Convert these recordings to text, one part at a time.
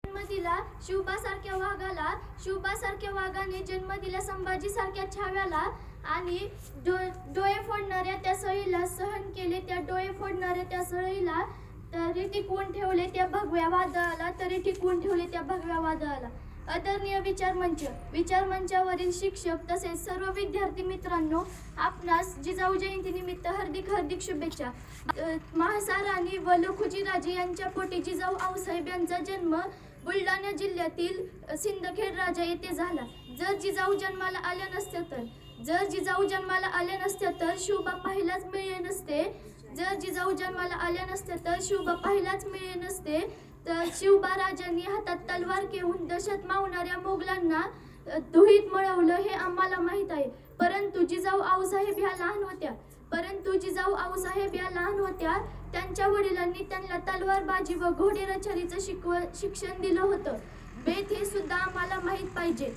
जन्म दिला शिवबासारख्या वाघाने जन्म दिला संभाजीसारख्या छाव्याला आणि डोळे फोडणाऱ्या त्या सळीला सहन केले त्या डोळे फोडणाऱ्या त्या सळीला तरी टिकवून ठेवले त्या भगव्या वादळाला आदरणीय विचारमंचावरील शिक्षक तसेच सर्व विद्यार्थी मित्रांनो, आपणास जिजाऊ जयंतीनिमित्त हार्दिक शुभेच्छा. महासार राणी व लखुजीराजे यांच्या पोटी जिजाऊ आऊसाहेब यांचा जन्म बुलढाणा जिल्ह्यातील सिंदखेड राजा येथे झाला. जर जिजाऊ जन्माला आल्या नसत्या तर शिवबा पाहिलाच मिळे नसते. तर शिवबा राजांनी हातात तलवार घेऊन दहशत मावणाऱ्या मोगलांना धुळीत मळवलं हे आम्हाला माहीत आहे. परंतु जिजाऊ आऊसाहेब या लहान होत्या. त्यांच्या वडिलांनी त्यांना तलवारबाजी व घोडेरछारीचं शिक्षण दिलं होतं. बेत हे सुद्धा आम्हाला माहीत पाहिजे.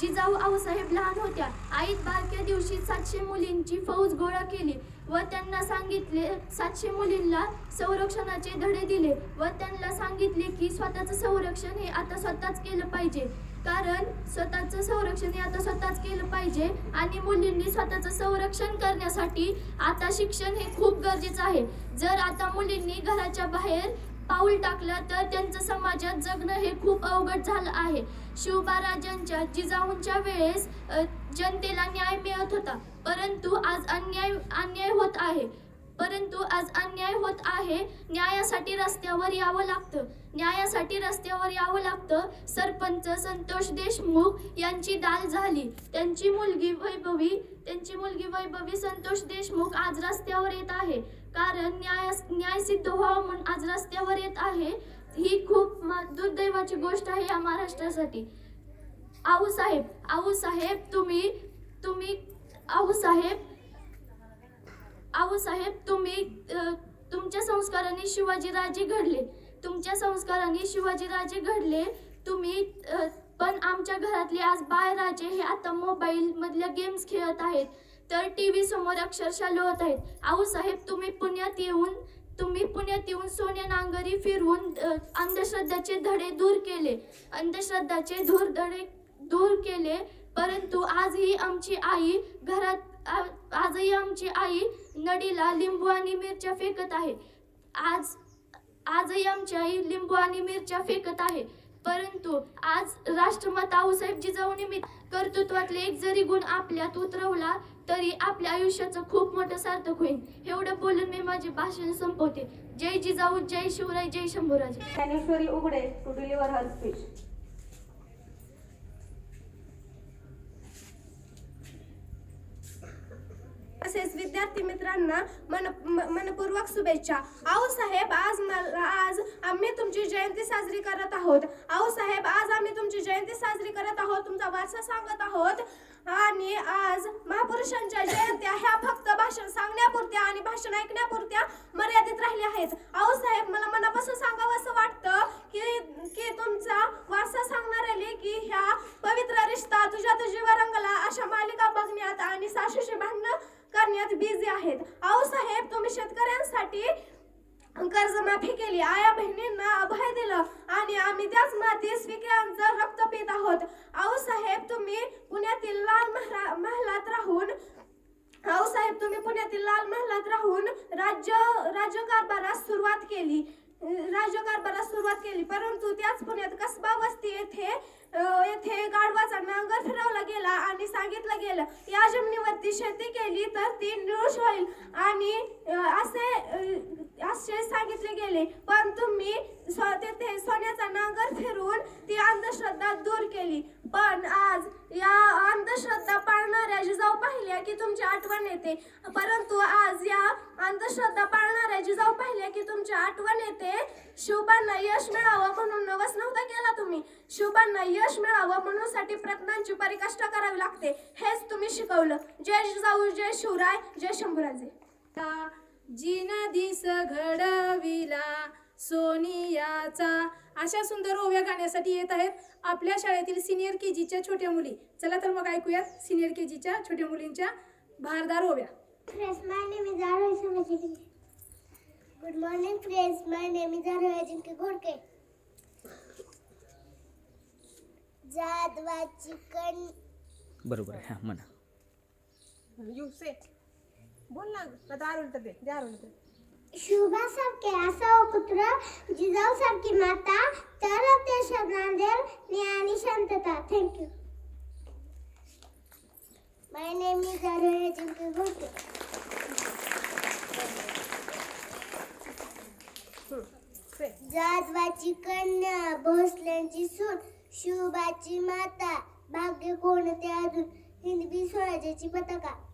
जिजाऊ आऊसाहेब लहान होत्या. आईत बारक्या दिवशी 700 मुलींची फौज गोळा केली व त्यांना सांगितले 700 मुलींना संरक्षणाचे धडे दिले व त्यांना सांगितले की स्वतःचं संरक्षण हे आता स्वतःच केलं पाहिजे आणि मुलींनी स्वतःचं संरक्षण करण्यासाठी आता शिक्षण हे खूप गरजेचं आहे. जर आता मुलींनी घराच्या बाहेर पाऊल टाकलं तर त्यांचं समाजात जगणं हे खूप अवघड झालं आहे. शिवबा राजांच्या जिजाऊंच्या वेळेस जनतेला न्याय मिळत होता, परंतु आज अन्याय होत आहे. न्यायासाठी रस्त्यावर यावं लागतं. सरपंच संतोष देशमुख यांची दाल झाली. त्यांची मुलगी वैभवी संतोष देशमुख आज रस्त्यावर येत आहे. कारण न्याय सिद्ध व्हावा म्हणून आज रस्त्यावर येत आहे. ही खूप दुर्दैवाची गोष्ट आहे या महाराष्ट्रासाठी. आऊसाहेब तुमच्या संस्कारांनी शिवाजीराजे घडले. तुम्ही पण आमच्या घरातले आज बाळराजे हे आता मोबाईल मधल्या गेम्स खेळत आहेत, तर टीव्ही समोर अक्षरशः लोळत आहेत. आऊसाहेब तुम्ही पुण्यात येऊन सोन्या नांगरी फिरवून अंधश्रद्धाचे धडे दूर केले. परंतु आजही आमची आई नडीला लिंबू आणि मिरच्या फेकत आहे. परंतु आज राष्ट्रमाता आऊसाहेब जिजाऊ निमित्त कर्तृत्वातले एक जरी गुण आपल्यात उतरवला तरी आपल्या आयुष्याचं खूप मोठं सार्थक होईल. एवढं बोलून मी माझे भाषण संपवते. जय जिजाऊ, जय शिवराय, जय शंभूराजे. ज्ञानेश्वरी उघडे टू डिलिव्हर हर स्पीच. तसेच विद्यार्थी मित्रांना मनपूर्वक शुभेच्छा. आऊसाहेब, आज आम्ही तुमची जयंती साजरी करत आहोत. आऊसाहेब, आज आम्ही तुमची जयंती साजरी करत आहोत, तुमचा वारसा सांगत आहोत. आणि आज महापुरुषांच्या जयंत्या ह्या फक्त भाषण सांगण्यापुरत्या आणि भाषण ऐकण्यापुरत्या मर्यादित राहिल्या आहेत. आऊसाहेब, मला मनापासून सांगावं असं वाटतं की तुमचा वारसा सांगणाऱ्या लेकी ह्या पवित्र रिश्ता, तुझ्या तुझीवर रंगला अशा मालिका बघण्यात आणि सासूशी भांडणं करण्यात बिझी आहेत. आऊसाहेब, तुम्ही शेतकऱ्यांसाठी कर्जमाफी केली, आया बहिणींना अभय दिलं आणि आम्ही त्याच मातीत स्वीकारांचं रक्त पित आहोत. आऊसाहेब, तुम्ही पुण्यातील लाल महालात राहून राज्यकारभारास सुरुवात केली. परंतु त्याच पुण्यात कसबा वस्ती येथे गाढवाचा नांगर फिरवला गेला आणि सांगितलं गेलं या जमिनीवरती शेती केली तर ती निरुष होईल आणि असे सांगितले गेले. पण तुम्ही तेथे सोन्याचा नांगर फिरवून ती अंधश्रद्धा दूर केली. पण आज या अंधश्रद्धा पाळणाऱ्या जिजाऊ पाहिल्या की तुमची आठवण येते. शिवबांना यश मिळावं म्हणून नवस नव्हता केला तुम्ही. शिवबांना यश मिळावं म्हणून साठी प्रयत्नांची परिकाष्ठा करावी लागते, हेच तुम्ही शिकवलं. जय जिजाऊ, जय शिवराय, जय शंभूराजे. जिन दिस घडविला सोनियाचा अशा सुंदर ओव्या गाण्यासाठी येत आहेत आपल्या शाळेतील सिनियर केजीच्या छोट्या मुली. चला तर मग ऐकूयात सिनियर केजीच्या छोट्या मुलींच्या भारदार ओव्या. Good morning friends, my name is Arohya Jinke Ghodke. जादवाची कण बरोबर आहे, हां म्हणा. यू से बोल ना, दार उलट दे, दार उलट दे. शुभासारखे असावं पुत्र, जिजाऊसारखी माता, तर ते शब्दांदेल न्याय आणि शांतता. थँक्यू. माय नेम इज आरोही जिंकू बोलते. से जादवाची कन्या, भोसल्यांची सून, शुभाची माता, भाग्य कोणते अजून, हिंदवी स्वराज्याची पताका.